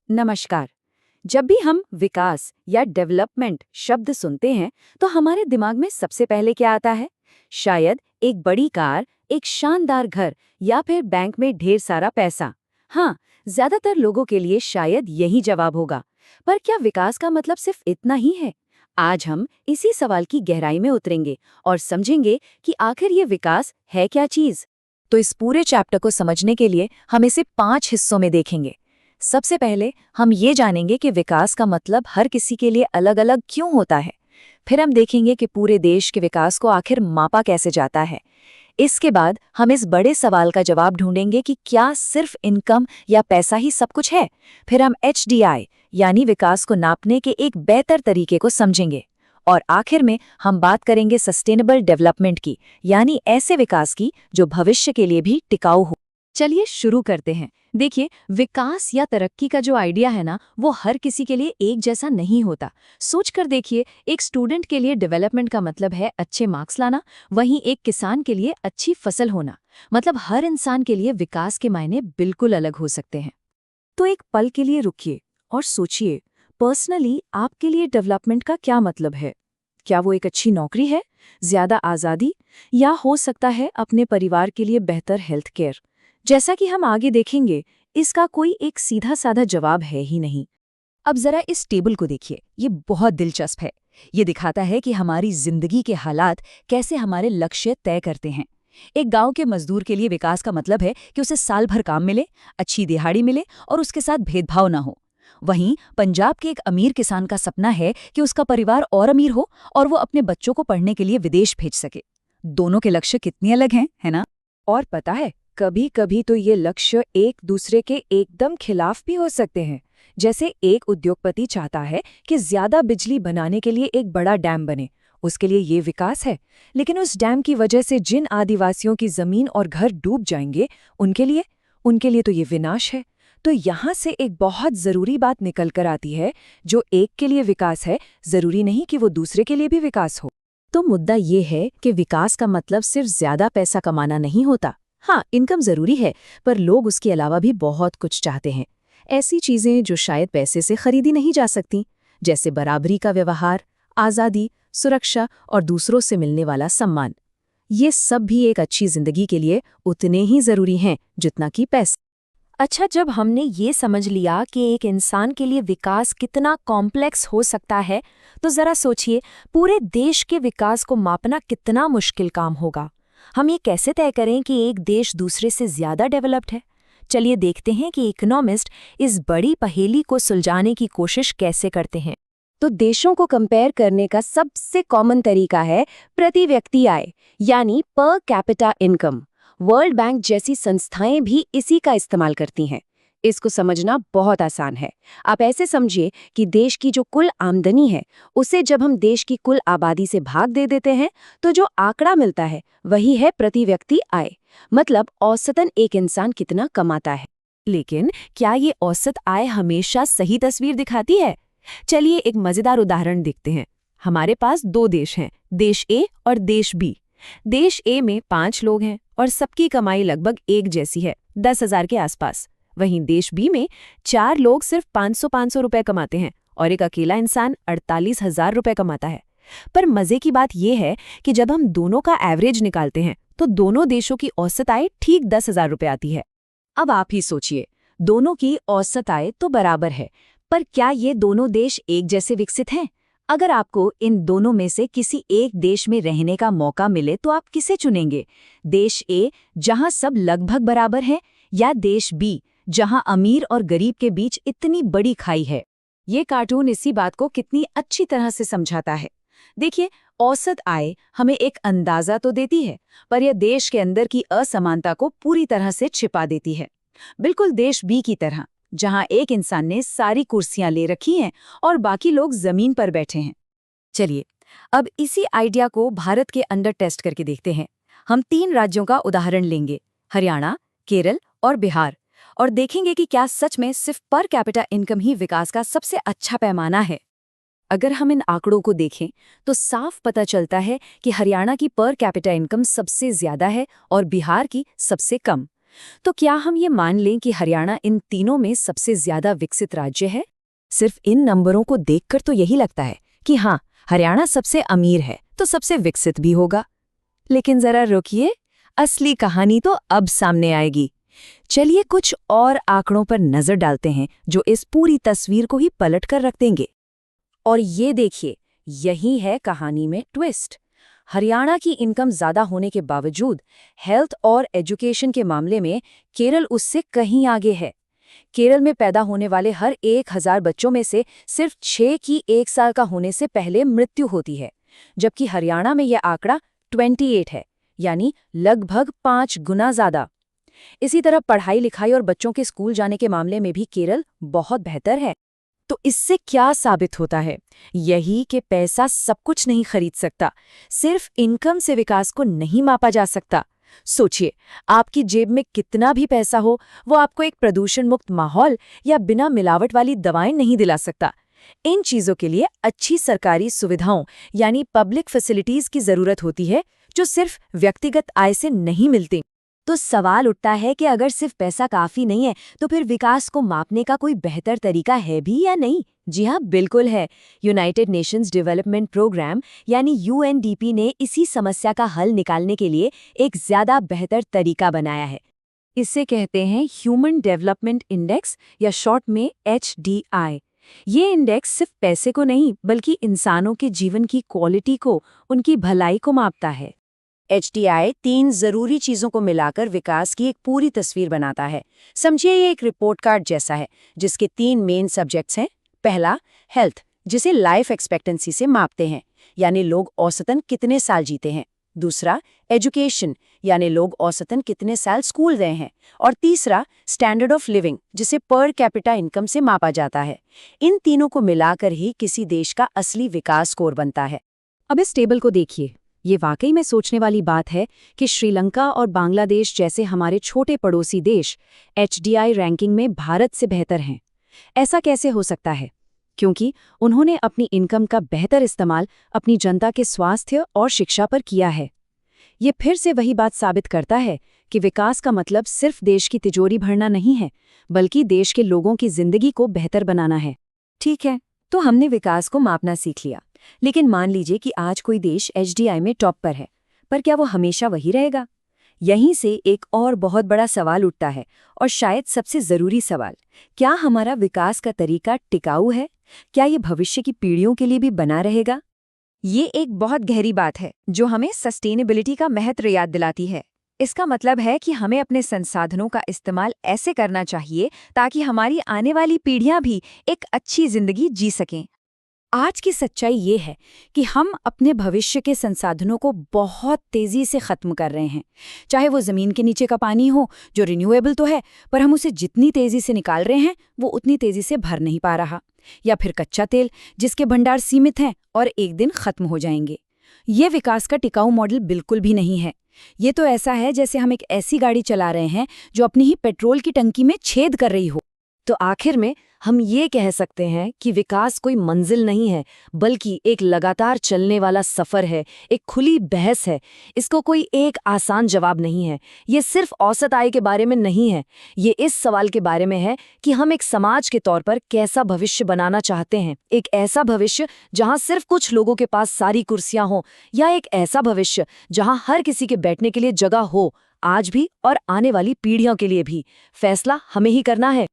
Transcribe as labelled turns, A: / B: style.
A: नमस्कार। जब भी हम विकास या डेवलपमेंट शब्द सुनते हैं तो हमारे दिमाग में सबसे पहले क्या आता है? शायद एक बड़ी कार, एक शानदार घर या फिर बैंक में ढेर सारा पैसा। हाँ, ज्यादातर लोगों के लिए शायद यही जवाब होगा। पर क्या विकास का मतलब सिर्फ इतना ही है? आज हम इसी सवाल की गहराई में उतरेंगे और समझेंगे कि आखिर ये विकास है क्या चीज। तो इस पूरे चैप्टर को समझने के लिए हम इसे 5 हिस्सों में देखेंगे। सबसे पहले हम ये जानेंगे कि विकास का मतलब हर किसी के लिए अलग-अलग क्यों होता है। फिर हम देखेंगे कि पूरे देश के विकास को आखिर मापा कैसे जाता है। इसके बाद हम इस बड़े सवाल का जवाब ढूंढेंगे कि क्या सिर्फ इनकम या पैसा ही सब कुछ है। फिर हम एचडीआई यानी विकास को नापने के एक बेहतर तरीके को समझेंगे। और आखिर में हम बात करेंगे सस्टेनेबल डेवलपमेंट की, यानी ऐसे विकास की जो भविष्य के लिए भी टिकाऊ हो। चलिए शुरू करते हैं। देखिए, विकास या तरक्की का जो आइडिया है ना, वो हर किसी के लिए एक जैसा नहीं होता। सोच कर देखिए, एक स्टूडेंट के लिए डेवलपमेंट का मतलब है अच्छे मार्क्स लाना, वहीं एक किसान के लिए अच्छी फसल होना। मतलब हर इंसान के लिए विकास के मायने बिल्कुल अलग हो सकते हैं। तो एक पल के लिए रुकिए और सोचिए, पर्सनली आपके लिए डेवलपमेंट का क्या मतलब है? क्या वो एक अच्छी नौकरी है, ज्यादा आज़ादी, या हो सकता है अपने परिवार के लिए बेहतर हेल्थ केयर? जैसा कि हम आगे देखेंगे, इसका कोई एक सीधा साधा जवाब है ही नहीं। अब जरा इस टेबल को देखिए, ये बहुत दिलचस्प है। ये दिखाता है कि हमारी जिंदगी के हालात कैसे हमारे लक्ष्य तय करते हैं। एक गांव के मजदूर के लिए विकास का मतलब है कि उसे साल भर काम मिले, अच्छी दिहाड़ी मिले और उसके साथ भेदभाव ना हो। वहीं पंजाब के एक अमीर किसान का सपना है कि उसका परिवार और अमीर हो और वो अपने बच्चों को पढ़ने के लिए विदेश भेज सके। दोनों के लक्ष्य कितने अलग हैं, है ना? और पता है, कभी कभी तो ये लक्ष्य एक दूसरे के एकदम खिलाफ भी हो सकते हैं। जैसे एक उद्योगपति चाहता है कि ज्यादा बिजली बनाने के लिए एक बड़ा डैम बने, उसके लिए ये विकास है। लेकिन उस डैम की वजह से जिन आदिवासियों की जमीन और घर डूब जाएंगे, उनके लिए तो ये विनाश है। तो यहाँ से एक बहुत जरूरी बात निकल कर आती है, जो एक के लिए विकास है, जरूरी नहीं कि वो दूसरे के लिए भी विकास हो। तो मुद्दा ये है कि विकास का मतलब सिर्फ ज्यादा पैसा कमाना नहीं होता। हाँ, इनकम जरूरी है, पर लोग उसके अलावा भी बहुत कुछ चाहते हैं। ऐसी चीजें जो शायद पैसे से खरीदी नहीं जा सकती, जैसे बराबरी का व्यवहार, आज़ादी, सुरक्षा और दूसरों से मिलने वाला सम्मान। ये सब भी एक अच्छी जिंदगी के लिए उतने ही जरूरी हैं जितना कि पैसा। अच्छा, जब हमने ये समझ लिया कि एक इंसान के लिए विकास कितना कॉम्प्लेक्स हो सकता है, तो जरा सोचिए, पूरे देश के विकास को मापना कितना मुश्किल काम होगा। हम ये कैसे तय करें कि एक देश दूसरे से ज्यादा डेवलप्ड है? चलिए देखते हैं कि इकोनॉमिस्ट इस बड़ी पहेली को सुलझाने की कोशिश कैसे करते हैं। तो देशों को कंपेयर करने का सबसे कॉमन तरीका है प्रति व्यक्ति आय, यानी per capita income. World bank जैसी संस्थाएं भी इसी का इस्तेमाल करती हैं। इसको समझना बहुत आसान है। आप ऐसे समझिए कि देश की जो कुल आमदनी है, उसे जब हम देश की कुल आबादी से भाग दे देते हैं, तो जो आंकड़ा मिलता है वही है प्रति व्यक्ति आय। मतलब औसतन एक इंसान कितना कमाता है। लेकिन क्या ये औसत आय हमेशा सही तस्वीर दिखाती है? चलिए एक मजेदार उदाहरण देखते हैं। हमारे पास दो देश हैं, देश ए और देश बी। देश ए में 5 लोग हैं और सबकी कमाई लगभग एक जैसी है, 10,000 के आसपास। वहीं देश बी में 4 लोग सिर्फ 500 रुपए कमाते हैं और एक अकेला इंसान 48,000 रुपए कमाता है। पर मजे की बात यह है कि जब हम दोनों का एवरेज निकालते हैं, तो दोनों देशों की औसत आय ठीक 10,000 रुपए आती है। अब आप ही सोचिए, दोनों की औसत आय तो बराबर है, पर क्या ये दोनों देश एक जैसे विकसित हैं? अगर आपको इन दोनों में से किसी एक देश में रहने का मौका मिले, तो आप किसे चुनेंगे? देश ए, जहां सब लगभग बराबर हैं, या देश बी, जहां अमीर और गरीब के बीच इतनी बड़ी खाई है? ये कार्टून इसी बात को कितनी अच्छी तरह से समझाता है। देखिए, औसत आय हमें एक अंदाजा तो देती है, पर यह देश के अंदर की असमानता को पूरी तरह से छिपा देती है। बिल्कुल देश बी की तरह, जहां एक इंसान ने सारी कुर्सियां ले रखी हैं और बाकी लोग जमीन पर बैठे हैं। चलिए, अब इसी आइडिया को भारत के अंदर टेस्ट करके देखते हैं। हम 3 राज्यों का उदाहरण लेंगे, हरियाणा, केरल और बिहार, और देखेंगे कि क्या सच में सिर्फ पर कैपिटा इनकम ही विकास का सबसे अच्छा पैमाना है। अगर हम इन आंकड़ों को देखें, तो साफ पता चलता है कि हरियाणा की पर कैपिटा इनकम सबसे ज्यादा है और बिहार की सबसे कम। तो क्या हम ये मान लें कि हरियाणा इन तीनों में सबसे ज्यादा विकसित राज्य है? सिर्फ इन नंबरों को देखकर तो यही लगता है कि हाँ, हरियाणा सबसे अमीर है तो सबसे विकसित भी होगा। लेकिन जरा रुकिए, असली कहानी तो अब सामने आएगी। चलिए कुछ और आंकड़ों पर नजर डालते हैं जो इस पूरी तस्वीर को ही पलट कर रख देंगे। और ये देखिए, यही है कहानी में ट्विस्ट। हरियाणा की इनकम ज्यादा होने के बावजूद हेल्थ और एजुकेशन के मामले में केरल उससे कहीं आगे है। केरल में पैदा होने वाले हर 1000 बच्चों में से सिर्फ 6 की 1 साल का होने से पहले मृत्यु होती है, जबकि हरियाणा में यह आंकड़ा 28 है, यानी लगभग 5 गुना ज्यादा। इसी तरह पढ़ाई लिखाई और बच्चों के स्कूल जाने के मामले में भी केरल बहुत बेहतर है। तो इससे क्या साबित होता है? यही कि पैसा सब कुछ नहीं खरीद सकता, सिर्फ इनकम से विकास को नहीं मापा जा सकता। सोचिए, आपकी जेब में कितना भी पैसा हो, वो आपको एक प्रदूषण मुक्त माहौल या बिना मिलावट वाली दवाएं नहीं दिला सकता। इन चीजों के लिए अच्छी सरकारी सुविधाओं यानी पब्लिक फैसिलिटीज की जरूरत होती है, जो सिर्फ व्यक्तिगत आय से नहीं मिलती। तो सवाल उठता है कि अगर सिर्फ पैसा काफी नहीं है, तो फिर विकास को मापने का कोई बेहतर तरीका है भी या नहीं? जी हाँ, बिल्कुल है। यूनाइटेड नेशंस डेवलपमेंट प्रोग्राम यानी यूएनडीपी ने इसी समस्या का हल निकालने के लिए एक ज्यादा बेहतर तरीका बनाया है। इसे कहते हैं ह्यूमन डेवलपमेंट इंडेक्स या शॉर्ट में HDI। ये इंडेक्स सिर्फ पैसे को नहीं, बल्कि इंसानों के जीवन की क्वालिटी को, उनकी भलाई को मापता है। HDI 3 जरूरी चीजों को मिलाकर विकास की एक पूरी तस्वीर बनाता है। समझिए, ये एक रिपोर्ट कार्ड जैसा है जिसके 3 मेन सब्जेक्ट्स हैं। पहला, हेल्थ, जिसे लाइफ एक्सपेक्टेंसी से मापते हैं, यानी लोग औसतन कितने साल जीते हैं। दूसरा, एजुकेशन, यानी लोग औसतन कितने साल स्कूल गए हैं। और तीसरा, स्टैंडर्ड ऑफ लिविंग, जिसे पर कैपिटा इनकम से मापा जाता है। इन तीनों को मिलाकर ही किसी देश का असली विकास स्कोर बनता है। अब इस टेबल को देखिए। ये वाकई में सोचने वाली बात है कि श्रीलंका और बांग्लादेश जैसे हमारे छोटे पड़ोसी देश HDI रैंकिंग में भारत से बेहतर हैं। ऐसा कैसे हो सकता है? क्योंकि उन्होंने अपनी इनकम का बेहतर इस्तेमाल अपनी जनता के स्वास्थ्य और शिक्षा पर किया है। ये फिर से वही बात साबित करता है कि विकास का मतलब सिर्फ देश की तिजोरी भरना नहीं है, बल्कि देश के लोगों की जिंदगी को बेहतर बनाना है। ठीक है, तो हमने विकास को मापना सीख लिया, लेकिन मान लीजिए कि आज कोई देश HDI में टॉप पर है, पर क्या वो हमेशा वही रहेगा? यहीं से एक और बहुत बड़ा सवाल उठता है, और शायद सबसे जरूरी सवाल, क्या हमारा विकास का तरीका टिकाऊ है? क्या ये भविष्य की पीढ़ियों के लिए भी बना रहेगा? ये एक बहुत गहरी बात है जो हमें सस्टेनेबिलिटी का महत्व याद दिलाती है। इसका मतलब है कि हमें अपने संसाधनों का इस्तेमाल ऐसे करना चाहिए ताकि हमारी आने वाली पीढ़ियां भी एक अच्छी जिंदगी जी सकें। आज की सच्चाई ये है कि हम अपने भविष्य के संसाधनों को बहुत तेजी से खत्म कर रहे हैं। चाहे वो जमीन के नीचे का पानी हो, जो रिन्यूएबल तो है, पर हम उसे जितनी तेजी से निकाल रहे हैं वो उतनी तेजी से भर नहीं पा रहा। या फिर कच्चा तेल, जिसके भंडार सीमित हैं और एक दिन खत्म हो जाएंगे। ये विकास का टिकाऊ मॉडल बिल्कुल भी नहीं है। ये तो ऐसा है जैसे हम एक ऐसी गाड़ी चला रहे हैं जो अपनी ही पेट्रोल की टंकी में छेद कर रही हो। तो आखिर में हम ये कह सकते हैं कि विकास कोई मंजिल नहीं है, बल्कि एक लगातार चलने वाला सफर है, एक खुली बहस है। इसको कोई एक आसान जवाब नहीं है। ये सिर्फ औसत आय के बारे में नहीं है। ये इस सवाल के बारे में है कि हम एक समाज के तौर पर कैसा भविष्य बनाना चाहते हैं। एक ऐसा भविष्य जहां सिर्फ कुछ लोगों के पास सारी कुर्सियां हों, या एक ऐसा भविष्य जहां हर किसी के बैठने के लिए जगह हो, आज भी और आने वाली पीढ़ियों के लिए भी। फैसला हमें ही करना है।